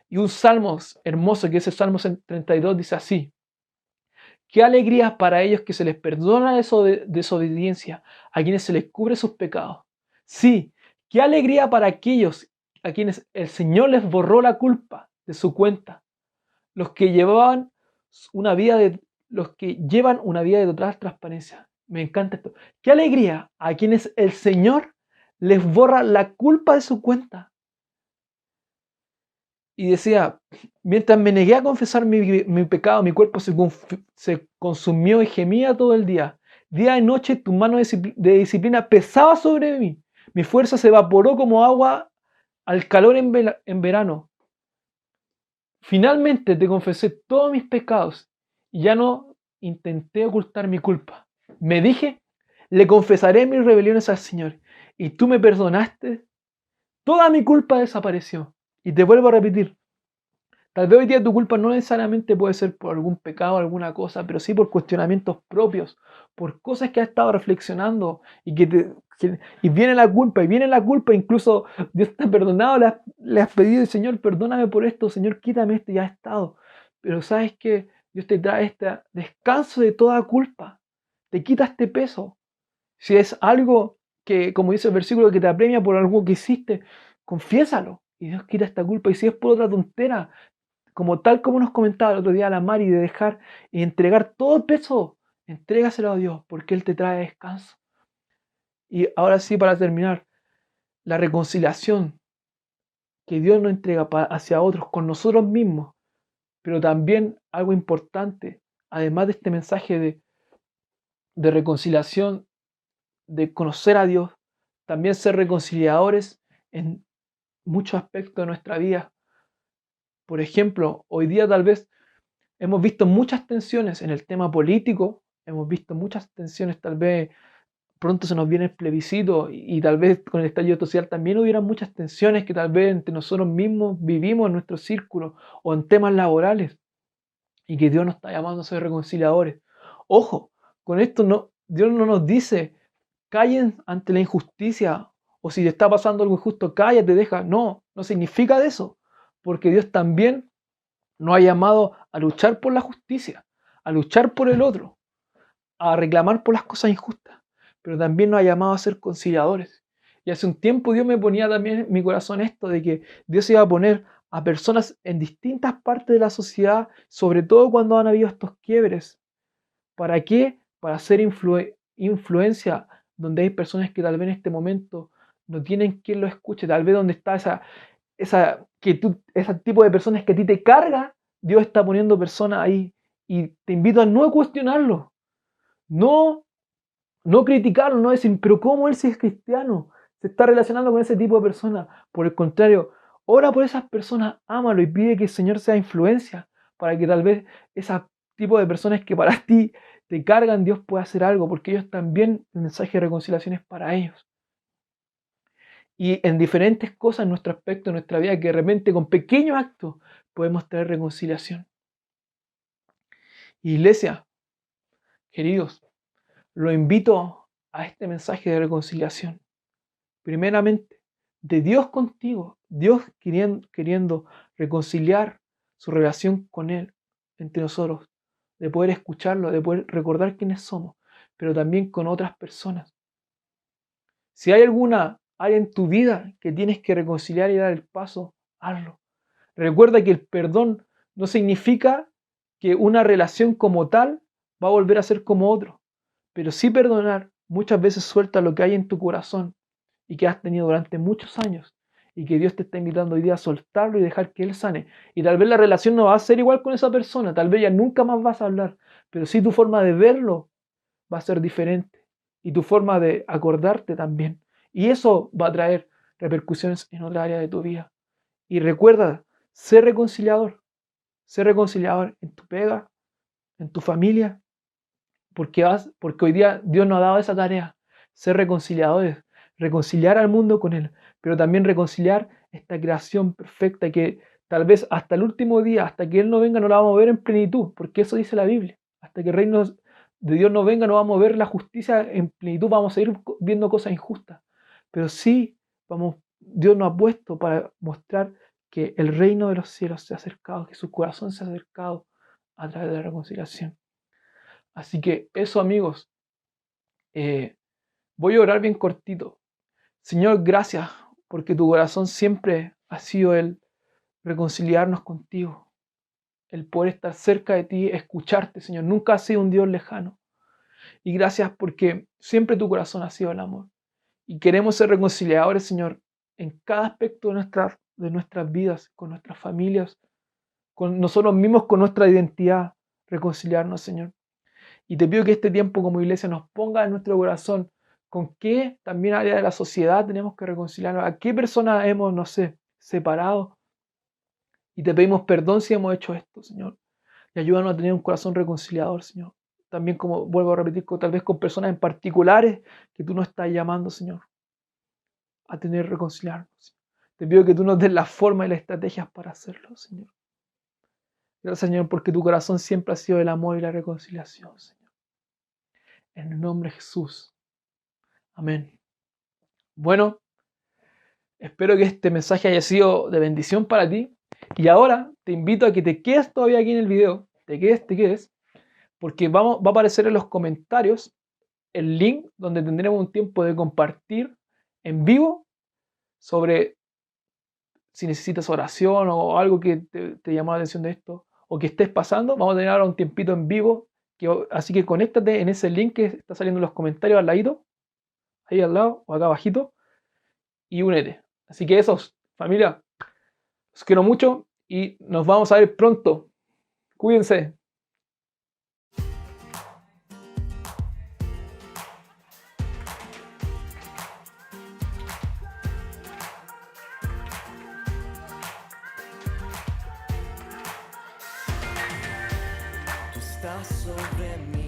Y un salmo hermoso, que es el Salmo 32, dice así: qué alegría para ellos que se les perdona la desobediencia, a quienes se les cubre sus pecados. Sí, qué alegría para aquellos a quienes el Señor les borró la culpa de su cuenta. Los que llevan una vida de total transparencia. Me encanta esto. Qué alegría a quienes el Señor les borra la culpa de su cuenta. Y decía, mientras me negué a confesar mi pecado, mi cuerpo se consumió y gemía todo el día. Día y noche tu mano de disciplina pesaba sobre mí. Mi fuerza se evaporó como agua al calor en verano. Finalmente te confesé todos mis pecados y ya no intenté ocultar mi culpa. Me dije, le confesaré mis rebeliones al Señor y tú me perdonaste. Toda mi culpa desapareció. Y te vuelvo a repetir, tal vez hoy día tu culpa no necesariamente puede ser por algún pecado, alguna cosa, pero sí por cuestionamientos propios, por cosas que has estado reflexionando y y viene la culpa, incluso Dios te ha perdonado, le has pedido, Señor, perdóname por esto, Señor, quítame esto, y has estado. Pero sabes que Dios te trae este descanso de toda culpa, te quita este peso. Si es algo que, como dice el versículo, que te apremia por algo que hiciste, confiésalo y Dios quita esta culpa. Y si es por otra tontera, tal como nos comentaba el otro día la Mari, de dejar y entregar todo el peso, entrégaselo a Dios, porque Él te trae descanso. Y ahora sí, para terminar, la reconciliación que Dios nos entrega hacia otros, con nosotros mismos, pero también algo importante, además de este mensaje de reconciliación, de conocer a Dios, también ser reconciliadores en muchos aspectos de nuestra vida. Por ejemplo, hoy día tal vez hemos visto muchas tensiones en el tema político, hemos visto muchas tensiones, tal vez pronto se nos viene el plebiscito y tal vez con el estallido social también hubieran muchas tensiones que tal vez entre nosotros mismos vivimos en nuestro círculo o en temas laborales y que Dios nos está llamando a ser reconciliadores. Ojo, con esto Dios no nos dice callen ante la injusticia o si te está pasando algo injusto, cállate, deja. No significa de eso, porque Dios también nos ha llamado a luchar por la justicia, a luchar por el otro, a reclamar por las cosas injustas, pero también nos ha llamado a ser conciliadores. Y hace un tiempo Dios me ponía también en mi corazón esto de que Dios iba a poner a personas en distintas partes de la sociedad, sobre todo cuando han habido estos quiebres. ¿Para qué? Para hacer influencia donde hay personas que tal vez en este momento no tienen quien lo escuche, tal vez donde está ese tipo de personas que a ti te carga, Dios está poniendo personas ahí y te invito a no cuestionarlo, no criticarlo, no decir, pero ¿cómo él si es cristiano? Se está relacionando con ese tipo de personas. Por el contrario, ora por esas personas, ámalo y pide que el Señor sea influencia para que tal vez ese tipo de personas que para ti te cargan, Dios pueda hacer algo, porque ellos también, el mensaje de reconciliación es para ellos. Y en diferentes cosas en nuestro aspecto, en nuestra vida, que de repente con pequeños actos podemos traer reconciliación. Iglesia, queridos, lo invito a este mensaje de reconciliación. Primeramente, de Dios contigo, Dios queriendo reconciliar su relación con Él, entre nosotros, de poder escucharlo, de poder recordar quiénes somos, pero también con otras personas. Si hay alguna área en tu vida que tienes que reconciliar y dar el paso, hazlo. Recuerda que el perdón no significa que una relación como tal va a volver a ser como otro, pero sí perdonar muchas veces suelta lo que hay en tu corazón y que has tenido durante muchos años y que Dios te está invitando hoy día a soltarlo y dejar que Él sane. Y tal vez la relación no va a ser igual con esa persona, tal vez ya nunca más vas a hablar, pero sí tu forma de verlo va a ser diferente y tu forma de acordarte también. Y eso va a traer repercusiones en otra área de tu vida. Y recuerda, sé reconciliador en tu pega, en tu familia, porque hoy día Dios nos ha dado esa tarea, ser reconciliadores, reconciliar al mundo con Él, pero también reconciliar esta creación perfecta que tal vez hasta el último día, hasta que Él no venga, no la vamos a ver en plenitud, porque eso dice la Biblia. Hasta que el reino de Dios no venga, no vamos a ver la justicia en plenitud, vamos a ir viendo cosas injustas. Pero sí, Dios nos ha puesto para mostrar que el reino de los cielos se ha acercado, que su corazón se ha acercado a través de la reconciliación. Así que eso, amigos, voy a orar bien cortito. Señor, gracias porque tu corazón siempre ha sido el reconciliarnos contigo, el poder estar cerca de ti, escucharte, Señor. Nunca has sido un Dios lejano. Y gracias porque siempre tu corazón ha sido el amor. Y queremos ser reconciliadores, Señor, en cada aspecto de nuestras vidas, con nuestras familias, con nosotros mismos, con nuestra identidad, reconciliarnos, Señor. Y te pido que este tiempo como iglesia nos ponga en nuestro corazón con qué también área de la sociedad tenemos que reconciliarnos, a qué personas hemos, no sé, separado. Y te pedimos perdón si hemos hecho esto, Señor. Y ayúdanos a tener un corazón reconciliador, Señor. También, como vuelvo a repetir, tal vez con personas en particulares que tú nos estás llamando, Señor, a tener reconciliarnos. Te pido que tú nos des la forma y las estrategias para hacerlo, Señor. Gracias, Señor, porque tu corazón siempre ha sido el amor y la reconciliación, Señor. En el nombre de Jesús. Amén. Bueno, espero que este mensaje haya sido de bendición para ti. Y ahora te invito a que te quedes todavía aquí en el video. Te quedes. Porque va a aparecer en los comentarios el link donde tendremos un tiempo de compartir en vivo sobre si necesitas oración o algo que te llamó la atención de esto o que estés pasando. Vamos a tener ahora un tiempito en vivo. Así que conéctate en ese link que está saliendo en los comentarios al ladito, ahí al lado o acá abajito, y únete. Así que eso, familia, los quiero mucho y nos vamos a ver pronto. Cuídense. Tú estás sobre mí.